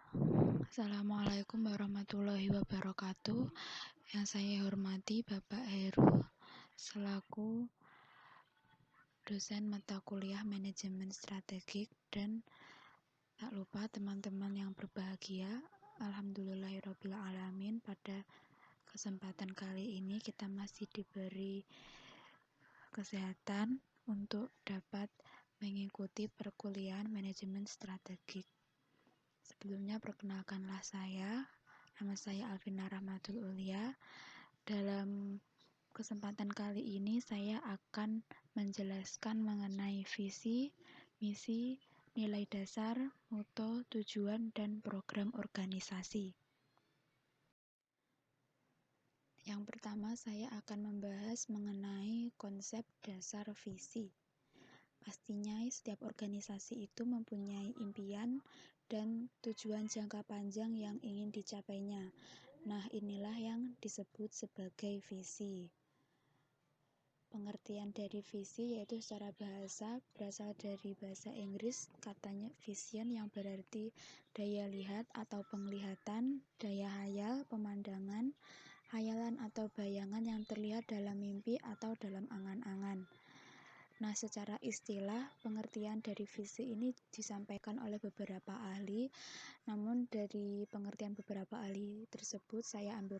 Assalamualaikum warahmatullahi wabarakatuh. Yang saya hormati Bapak Heru selaku dosen mata kuliah manajemen strategik, dan tak lupa teman-teman yang berbahagia. Alhamdulillahirrabbilalamin, pada kesempatan kali ini kita masih diberi kesehatan untuk dapat mengikuti perkuliahan manajemen strategik. Sebelumnya perkenalkanlah nama saya Alvina Rahmatul Ulia. Dalam kesempatan kali ini saya akan menjelaskan mengenai visi, misi, nilai dasar, motto, tujuan, dan program organisasi. Yang pertama saya akan membahas mengenai konsep dasar visi. Pastinya setiap organisasi itu mempunyai impian dan tujuan jangka panjang yang ingin dicapainya. Nah, inilah yang disebut sebagai visi. Pengertian dari visi yaitu secara bahasa berasal dari bahasa Inggris, katanya vision yang berarti daya lihat atau penglihatan, daya hayal, pemandangan, hayalan atau bayangan yang terlihat dalam mimpi atau dalam angan-angan. Nah, secara istilah, pengertian dari visi ini disampaikan oleh beberapa ahli, namun dari pengertian beberapa ahli tersebut saya ambil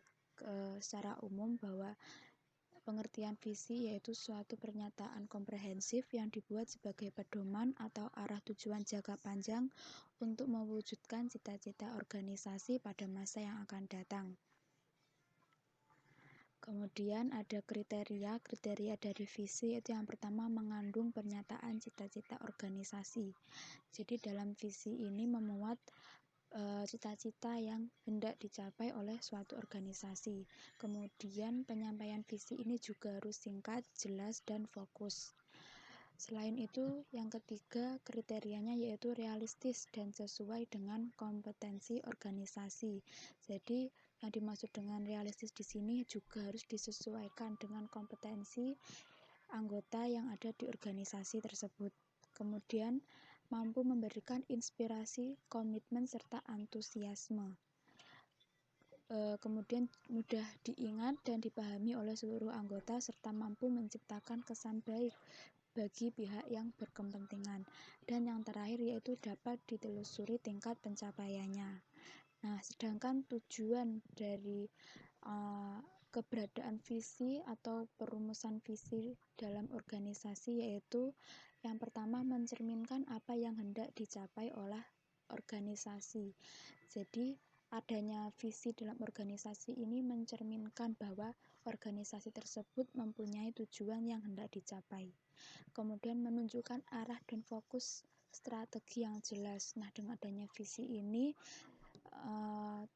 secara umum bahwa pengertian visi yaitu suatu pernyataan komprehensif yang dibuat sebagai pedoman atau arah tujuan jangka panjang untuk mewujudkan cita-cita organisasi pada masa yang akan datang. Kemudian ada kriteria dari visi, yaitu yang pertama mengandung pernyataan cita-cita organisasi. Jadi dalam visi ini memuat cita-cita yang hendak dicapai oleh suatu organisasi. Kemudian penyampaian visi ini juga harus singkat, jelas, dan fokus. Selain itu, yang ketiga kriterianya yaitu realistis dan sesuai dengan kompetensi organisasi. Jadi yang dimaksud dengan realistis di sini juga harus disesuaikan dengan kompetensi anggota yang ada di organisasi tersebut. Kemudian mampu memberikan inspirasi, komitmen, serta antusiasme. Kemudian mudah diingat dan dipahami oleh seluruh anggota serta mampu menciptakan kesan baik bagi pihak yang berkepentingan. Dan yang terakhir yaitu dapat ditelusuri tingkat pencapaiannya. Nah, sedangkan tujuan dari keberadaan visi atau perumusan visi dalam organisasi yaitu yang pertama mencerminkan apa yang hendak dicapai oleh organisasi. Jadi adanya visi dalam organisasi ini mencerminkan bahwa organisasi tersebut mempunyai tujuan yang hendak dicapai. Kemudian menunjukkan arah dan fokus strategi yang jelas. Nah, dengan adanya visi ini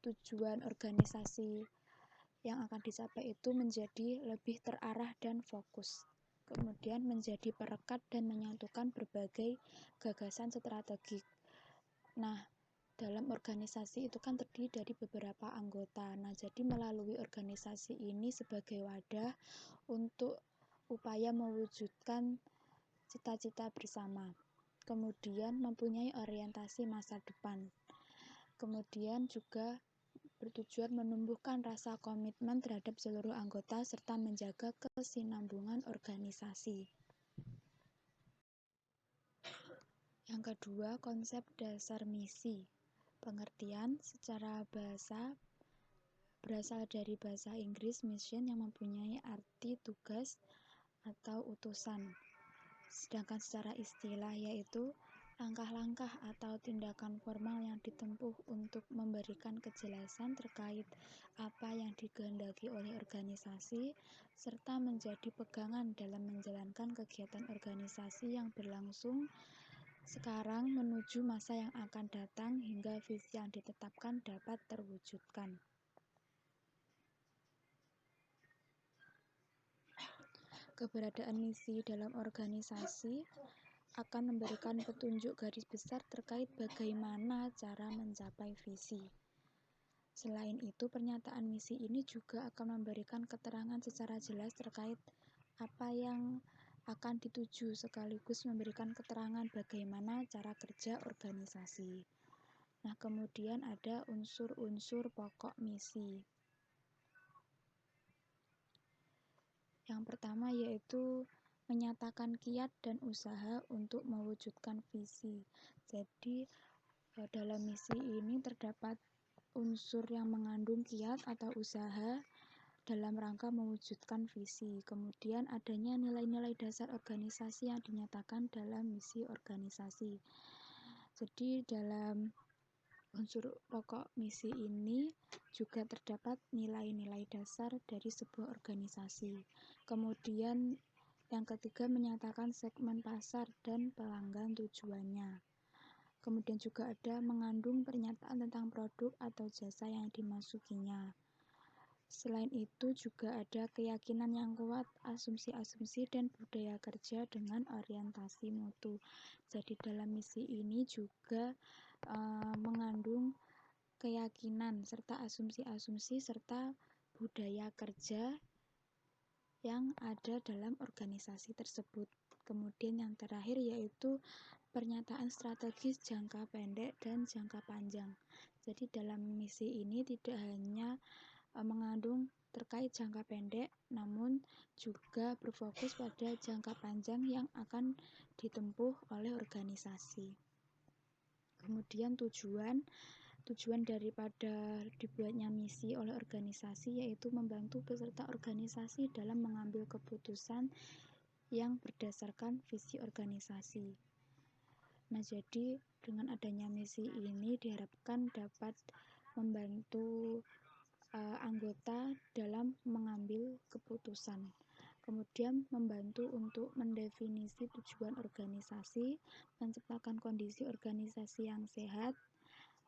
tujuan organisasi yang akan dicapai itu menjadi lebih terarah dan fokus. Kemudian menjadi perekat dan menyatukan berbagai gagasan strategik. Nah, dalam organisasi itu kan terdiri dari beberapa anggota. Nah, jadi melalui organisasi ini sebagai wadah untuk upaya mewujudkan cita-cita bersama. Kemudian mempunyai orientasi masa depan. Kemudian juga bertujuan menumbuhkan rasa komitmen terhadap seluruh anggota serta menjaga kesinambungan organisasi. Yang kedua, konsep dasar misi. Pengertian secara bahasa berasal dari bahasa Inggris mission yang mempunyai arti tugas atau utusan. Sedangkan secara istilah yaitu langkah-langkah atau tindakan formal yang ditempuh untuk memberikan kejelasan terkait apa yang dikehendaki oleh organisasi serta menjadi pegangan dalam menjalankan kegiatan organisasi yang berlangsung sekarang menuju masa yang akan datang hingga visi yang ditetapkan dapat terwujudkan. Keberadaan misi dalam organisasi akan memberikan petunjuk garis besar terkait bagaimana cara mencapai visi. Selain itu, pernyataan misi ini juga akan memberikan keterangan secara jelas terkait apa yang akan dituju sekaligus memberikan keterangan bagaimana cara kerja organisasi. Nah, kemudian ada unsur-unsur pokok misi. Yang pertama yaitu menyatakan kiat dan usaha untuk mewujudkan visi. Jadi dalam misi ini terdapat unsur yang mengandung kiat atau usaha dalam rangka mewujudkan visi. Kemudian adanya nilai-nilai dasar organisasi yang dinyatakan dalam misi organisasi. Jadi dalam unsur pokok misi ini juga terdapat nilai-nilai dasar dari sebuah organisasi. Kemudian yang ketiga menyatakan segmen pasar dan pelanggan tujuannya. Kemudian juga ada mengandung pernyataan tentang produk atau jasa yang dimasukinya. Selain itu juga ada keyakinan yang kuat, asumsi-asumsi dan budaya kerja dengan orientasi mutu. Jadi dalam misi ini juga mengandung keyakinan serta asumsi-asumsi serta budaya kerja yang ada dalam organisasi tersebut. Kemudian yang terakhir yaitu pernyataan strategis jangka pendek dan jangka panjang. Jadi dalam misi ini tidak hanya mengandung terkait jangka pendek, namun juga berfokus pada jangka panjang yang akan ditempuh oleh organisasi. Kemudian tujuan daripada dibuatnya misi oleh organisasi yaitu membantu peserta organisasi dalam mengambil keputusan yang berdasarkan visi organisasi. Nah, jadi dengan adanya misi ini diharapkan dapat membantu anggota dalam mengambil keputusan. Kemudian membantu untuk mendefinisi tujuan organisasi, menciptakan kondisi organisasi yang sehat,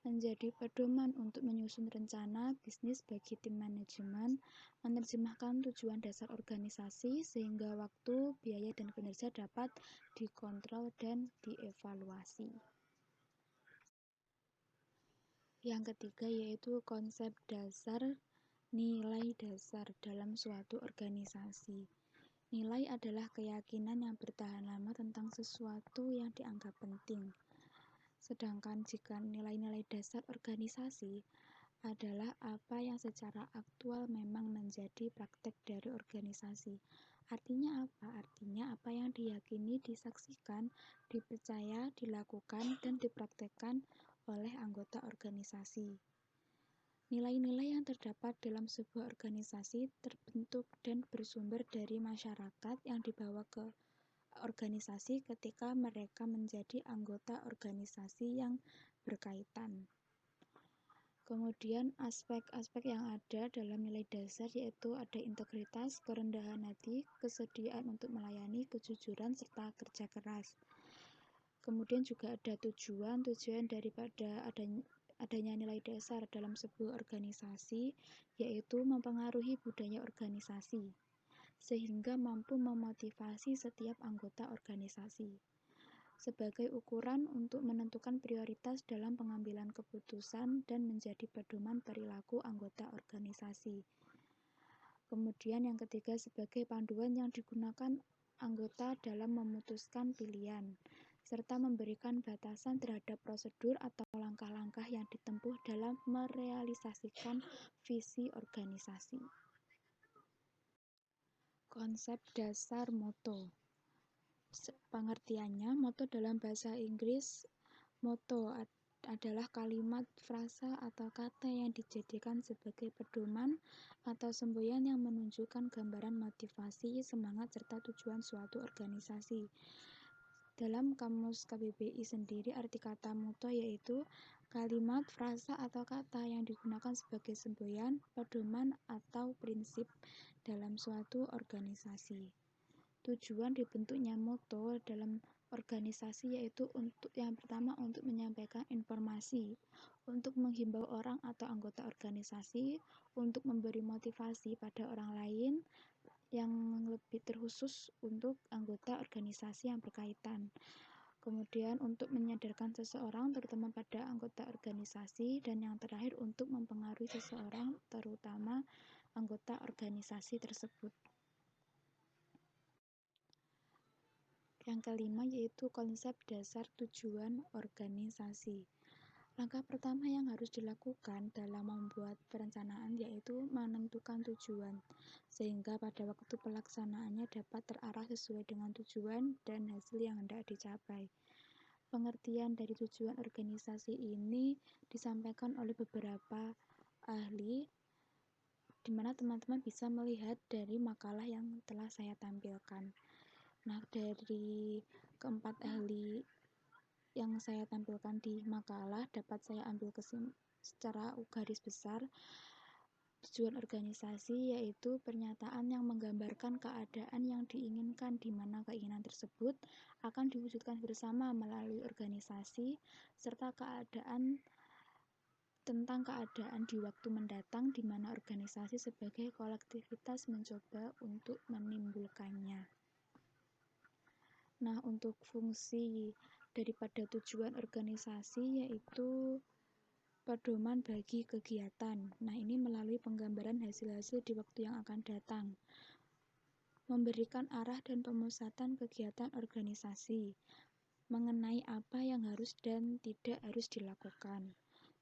menjadi pedoman untuk menyusun rencana bisnis bagi tim manajemen, menerjemahkan tujuan dasar organisasi sehingga waktu, biaya, dan kinerja dapat dikontrol dan dievaluasi. Yang ketiga yaitu konsep dasar nilai dasar dalam suatu organisasi. Nilai adalah keyakinan yang bertahan lama tentang sesuatu yang dianggap penting. Sedangkan jika nilai-nilai dasar organisasi adalah apa yang secara aktual memang menjadi praktek dari organisasi. Artinya apa? Artinya apa yang diyakini, disaksikan, dipercaya, dilakukan, dan dipraktekkan oleh anggota organisasi. Nilai-nilai yang terdapat dalam sebuah organisasi terbentuk dan bersumber dari masyarakat yang dibawa ke organisasi ketika mereka menjadi anggota organisasi yang berkaitan. Kemudian aspek-aspek yang ada dalam nilai dasar yaitu ada integritas, kerendahan hati, kesediaan untuk melayani, kejujuran, serta kerja keras. Kemudian juga ada tujuan daripada adanya nilai dasar dalam sebuah organisasi yaitu mempengaruhi budaya organisasi sehingga mampu memotivasi setiap anggota organisasi sebagai ukuran untuk menentukan prioritas dalam pengambilan keputusan dan menjadi pedoman perilaku anggota organisasi. Kemudian yang ketiga sebagai panduan yang digunakan anggota dalam memutuskan pilihan serta memberikan batasan terhadap prosedur atau langkah-langkah yang ditempuh dalam merealisasikan visi organisasi. Konsep dasar motto. Pengertiannya, motto dalam bahasa Inggris, motto adalah kalimat, frasa, atau kata yang dijadikan sebagai pedoman atau semboyan yang menunjukkan gambaran motivasi, semangat, serta tujuan suatu organisasi. Dalam kamus KBBI sendiri, arti kata motto yaitu kalimat, frasa, atau kata yang digunakan sebagai semboyan, pedoman, atau prinsip dalam suatu organisasi. Tujuan dibentuknya motto dalam organisasi yaitu untuk yang pertama untuk menyampaikan informasi, untuk menghimbau orang atau anggota organisasi, untuk memberi motivasi pada orang lain, yang lebih terkhusus untuk anggota organisasi yang berkaitan. Kemudian untuk menyadarkan seseorang terutama pada anggota organisasi, dan yang terakhir untuk mempengaruhi seseorang terutama anggota organisasi tersebut. Yang kelima yaitu konsep dasar tujuan organisasi. Langkah pertama yang harus dilakukan dalam membuat perencanaan yaitu menentukan tujuan, sehingga pada waktu pelaksanaannya dapat terarah sesuai dengan tujuan dan hasil yang hendak dicapai. Pengertian dari tujuan organisasi ini disampaikan oleh beberapa ahli, di mana teman-teman bisa melihat dari makalah yang telah saya tampilkan. Nah, dari keempat ahli yang saya tampilkan di makalah dapat saya ambil secara garis besar. Tujuan organisasi yaitu pernyataan yang menggambarkan keadaan yang diinginkan, di mana keinginan tersebut akan diwujudkan bersama melalui organisasi, serta tentang keadaan di waktu mendatang, di mana organisasi sebagai kolektivitas mencoba untuk menimbulkannya. Nah, untuk fungsi daripada tujuan organisasi yaitu pedoman bagi kegiatan. Nah, ini melalui penggambaran hasil-hasil di waktu yang akan datang. Memberikan arah dan pemusatan kegiatan organisasi. Mengenai apa yang harus dan tidak harus dilakukan.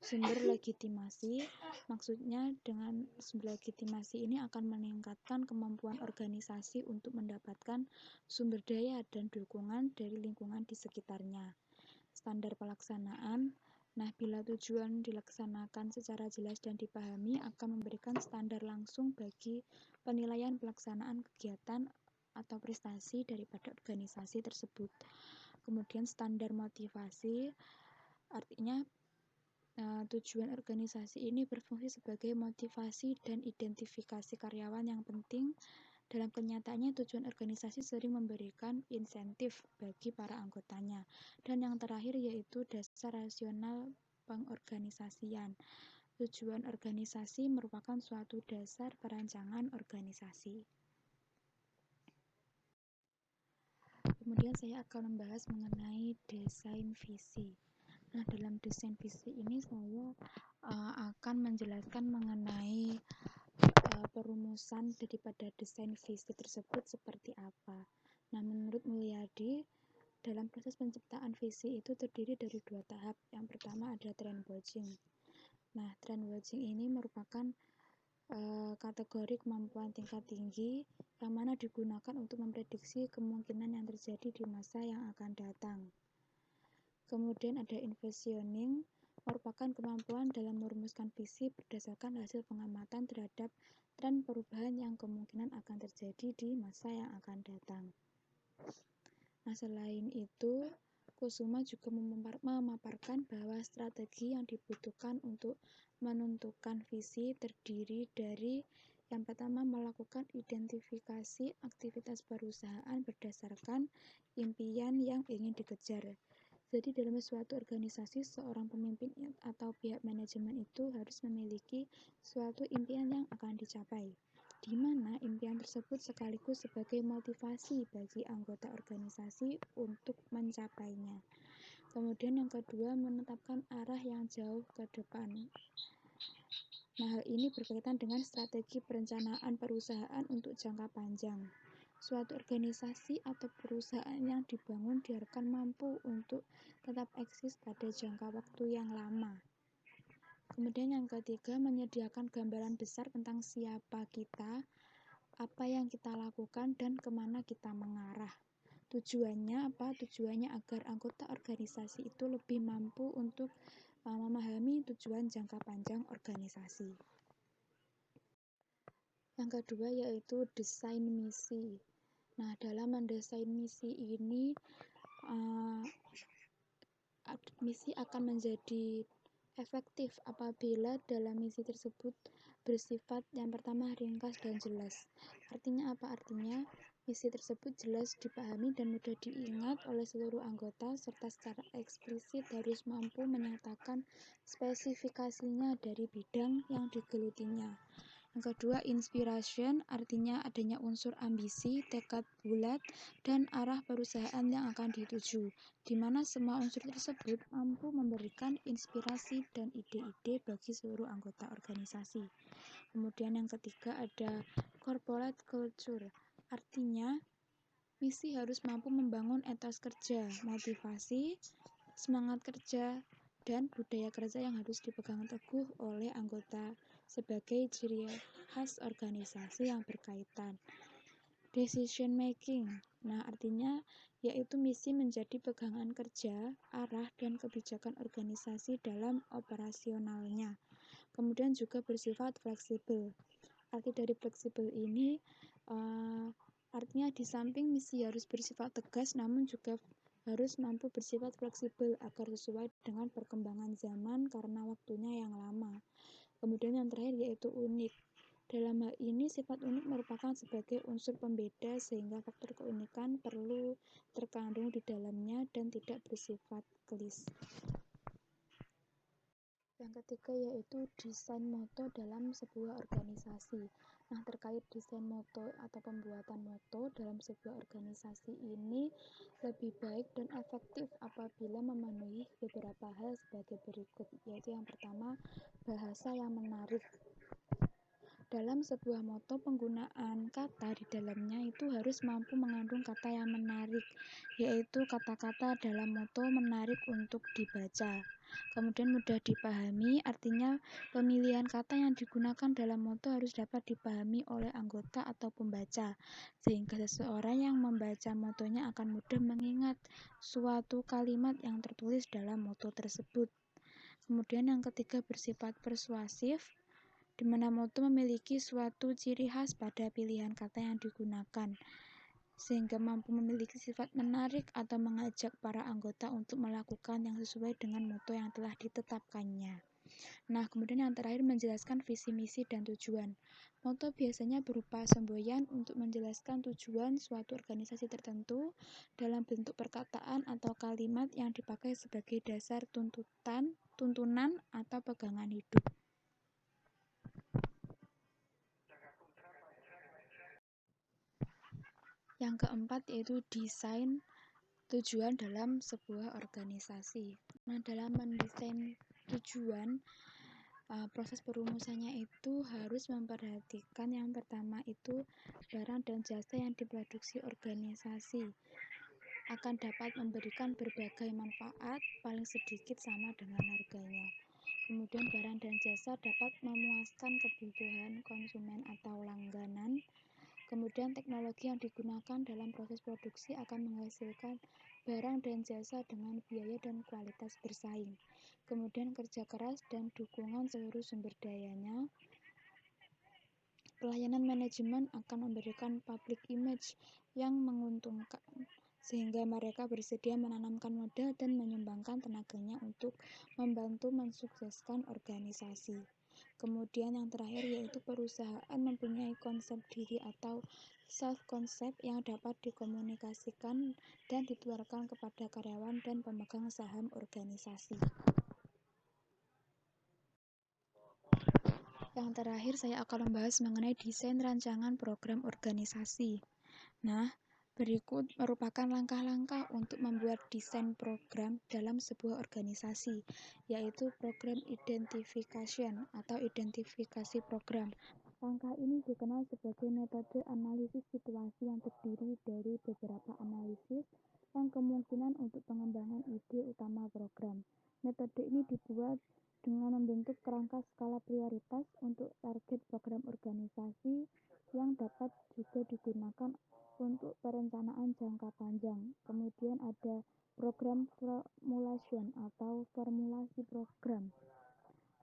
Sumber legitimasi, maksudnya dengan sumber legitimasi ini akan meningkatkan kemampuan organisasi untuk mendapatkan sumber daya dan dukungan dari lingkungan di sekitarnya. Standar pelaksanaan, nah bila tujuan dilaksanakan secara jelas dan dipahami akan memberikan standar langsung bagi penilaian pelaksanaan kegiatan atau prestasi daripada organisasi tersebut. Kemudian standar motivasi, artinya tujuan organisasi ini berfungsi sebagai motivasi dan identifikasi karyawan yang penting. Dalam kenyataannya, tujuan organisasi sering memberikan insentif bagi para anggotanya. Dan yang terakhir yaitu dasar rasional pengorganisasian. Tujuan organisasi merupakan suatu dasar perancangan organisasi. Kemudian saya akan membahas mengenai desain visi. Nah, dalam desain visi ini saya akan menjelaskan mengenai perumusan daripada desain visi tersebut seperti apa. Nah, menurut Mulyadi, dalam proses penciptaan visi itu terdiri dari dua tahap. Yang pertama ada trend watching. Nah, trend watching ini merupakan kategori kemampuan tingkat tinggi yang mana digunakan untuk memprediksi kemungkinan yang terjadi di masa yang akan datang. Kemudian ada envisioning, merupakan kemampuan dalam merumuskan visi berdasarkan hasil pengamatan terhadap tren perubahan yang kemungkinan akan terjadi di masa yang akan datang. Nah, selain itu, Kusuma juga memaparkan bahwa strategi yang dibutuhkan untuk menentukan visi terdiri dari yang pertama melakukan identifikasi aktivitas perusahaan berdasarkan impian yang ingin dikejar. Jadi dalam suatu organisasi, seorang pemimpin atau pihak manajemen itu harus memiliki suatu impian yang akan dicapai, di mana impian tersebut sekaligus sebagai motivasi bagi anggota organisasi untuk mencapainya. Kemudian yang kedua, menetapkan arah yang jauh ke depan. Nah, hal ini berkaitan dengan strategi perencanaan perusahaan untuk jangka panjang. Suatu organisasi atau perusahaan yang dibangun diharapkan mampu untuk tetap eksis pada jangka waktu yang lama. Kemudian yang ketiga, menyediakan gambaran besar tentang siapa kita, apa yang kita lakukan, dan kemana kita mengarah. Tujuannya apa? Tujuannya agar anggota organisasi itu lebih mampu untuk memahami tujuan jangka panjang organisasi. Yang kedua yaitu desain misi. Nah, dalam mendesain misi ini, misi akan menjadi efektif apabila dalam misi tersebut bersifat yang pertama ringkas dan jelas. Artinya apa? Artinya misi tersebut jelas dipahami dan mudah diingat oleh seluruh anggota, serta secara eksplisit harus mampu menyatakan spesifikasinya dari bidang yang digelutinya. Yang kedua, inspiration, artinya adanya unsur ambisi, tekad bulat, dan arah perusahaan yang akan dituju, di mana semua unsur tersebut mampu memberikan inspirasi dan ide-ide bagi seluruh anggota organisasi. Kemudian yang ketiga ada corporate culture, artinya misi harus mampu membangun etos kerja, motivasi, semangat kerja, dan budaya kerja yang harus dipegang teguh oleh anggota sebagai ciri khas organisasi yang berkaitan. Decision making. Nah, artinya yaitu misi menjadi pegangan kerja, arah, dan kebijakan organisasi dalam operasionalnya. Kemudian juga bersifat fleksibel. Arti dari fleksibel ini artinya di samping misi harus bersifat tegas, namun juga harus mampu bersifat fleksibel agar sesuai dengan perkembangan zaman karena waktunya yang lama. Kemudian yang terakhir yaitu unik. Dalam hal ini, sifat unik merupakan sebagai unsur pembeda sehingga faktor keunikan perlu terkandung di dalamnya dan tidak bersifat klis. Yang ketiga yaitu desain moto dalam sebuah organisasi. Nah, terkait desain moto atau pembuatan moto dalam sebuah organisasi ini lebih baik dan efektif apabila memenuhi beberapa hal sebagai berikut, yaitu yang pertama, bahasa yang menarik. Dalam sebuah moto, penggunaan kata di dalamnya itu harus mampu mengandung kata yang menarik, yaitu kata-kata dalam moto menarik untuk dibaca. Kemudian mudah dipahami, artinya pemilihan kata yang digunakan dalam moto harus dapat dipahami oleh anggota atau pembaca, sehingga seseorang yang membaca motonya akan mudah mengingat suatu kalimat yang tertulis dalam moto tersebut. Kemudian yang ketiga bersifat persuasif, di mana moto memiliki suatu ciri khas pada pilihan kata yang digunakan, sehingga mampu memiliki sifat menarik atau mengajak para anggota untuk melakukan yang sesuai dengan moto yang telah ditetapkannya. Nah, kemudian yang terakhir menjelaskan visi misi dan tujuan. Moto biasanya berupa semboyan untuk menjelaskan tujuan suatu organisasi tertentu dalam bentuk perkataan atau kalimat yang dipakai sebagai dasar tuntunan atau pegangan hidup. Yang keempat yaitu desain tujuan dalam sebuah organisasi. Nah, dalam mendesain tujuan, proses perumusannya itu harus memperhatikan yang pertama itu barang dan jasa yang diproduksi organisasi akan dapat memberikan berbagai manfaat, paling sedikit sama dengan harganya. Kemudian barang dan jasa dapat memuaskan kebutuhan konsumen atau langganan. Kemudian teknologi yang digunakan dalam proses produksi akan menghasilkan barang dan jasa dengan biaya dan kualitas bersaing. Kemudian kerja keras dan dukungan seluruh sumber dayanya. Pelayanan manajemen akan memberikan public image yang menguntungkan, sehingga mereka bersedia menanamkan modal dan menyumbangkan tenaganya untuk membantu mensukseskan organisasi. Kemudian yang terakhir yaitu perusahaan mempunyai konsep diri atau self-concept yang dapat dikomunikasikan dan ditularkan kepada karyawan dan pemegang saham organisasi. Yang terakhir saya akan membahas mengenai desain rancangan program organisasi. Nah, berikut merupakan langkah-langkah untuk membuat desain program dalam sebuah organisasi, yaitu program identification atau identifikasi program. Langkah ini dikenal sebagai metode analisis situasi yang terdiri dari beberapa analisis yang kemungkinan untuk pengembangan ide utama program. Metode ini dibuat dengan membentuk kerangka skala prioritas untuk target program organisasi yang dapat juga digunakan untuk perencanaan jangka panjang. Kemudian ada program formulation atau formulasi program.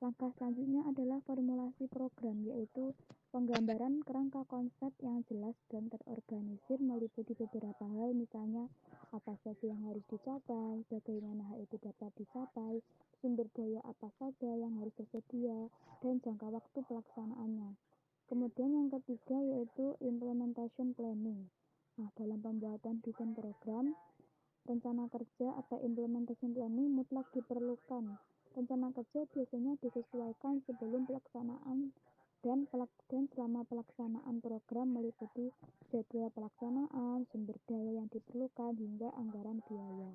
Langkah selanjutnya adalah formulasi program, yaitu penggambaran kerangka konsep yang jelas dan terorganisir meliputi beberapa hal, misalnya apa saja yang harus dicapai, bagaimana hal itu dapat dicapai, sumber daya apa saja yang harus tersedia, dan jangka waktu pelaksanaannya. Kemudian yang ketiga yaitu implementation planning. Nah, dalam pembuatan desain program, rencana kerja atau implementation planning mutlak diperlukan. Rencana kerja biasanya disesuaikan sebelum pelaksanaan dan selama pelaksanaan program meliputi jadwal pelaksanaan, sumber daya yang diperlukan, hingga anggaran biaya.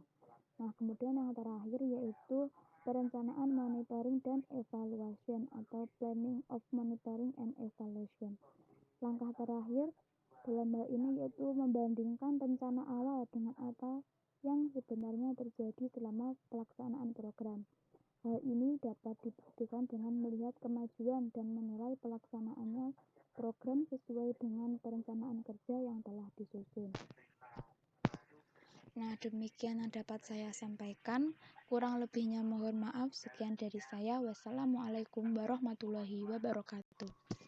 Nah, kemudian yang terakhir yaitu perencanaan monitoring dan evaluation atau planning of monitoring and evaluation. Langkah terakhir dalam hal ini yaitu membandingkan rencana awal dengan apa yang sebenarnya terjadi selama pelaksanaan program. Hal ini dapat dibuktikan dengan melihat kemajuan dan menilai pelaksanaannya program sesuai dengan perencanaan kerja yang telah disusun. Nah, demikian yang dapat saya sampaikan. Kurang lebihnya mohon maaf. Sekian dari saya. Wassalamualaikum warahmatullahi wabarakatuh.